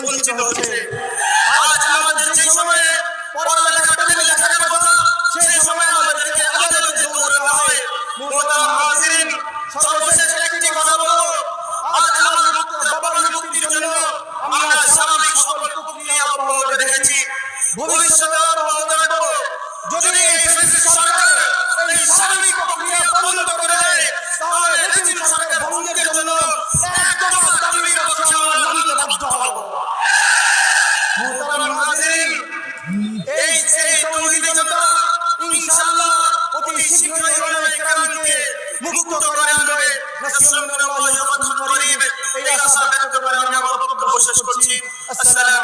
বঞ্চিত হচ্ছে। আজ আমাদের যে সময়ে পড়ালেখার টেবিলে দেখার কথা, সেই সময় আমাদেরকে আদালতে দৌড়াতে হয়। মোহতারাম হাজিরিন, সর্বশেষ একটি কথা বলবো, আজ আমার বাবার মুক্তির জন্য আমরা স্বাভাবিক সকল প্রক্রিয়া অব্যাহত রেখেছি, ভবিষ্যতে অব্যাহত রাখবো। যদি এই ফ্যাসিস্ট সরকার এই স্বাভাবিক প্রক্রিয়া বন্ধ করে দেয়, তাহলে রেজিম সরকার ভঙ্গের জন্য এক দফা দাবির পক্ষে আমরা নামতে বাধ্য হব। মোহতারাম হাজিরিন, এই তৌহিদি জনতা ইনশাআল্লাহ অতি শীঘ্রই ওলামায়ে কেরামকে মুক্ত করে আনবে। নাসরুল্লাহি ওয়া ফাতহুল করিব। এই আশা ব্যক্ত করে আমি আমার বক্তব্য শেষ করছি। আসসালামু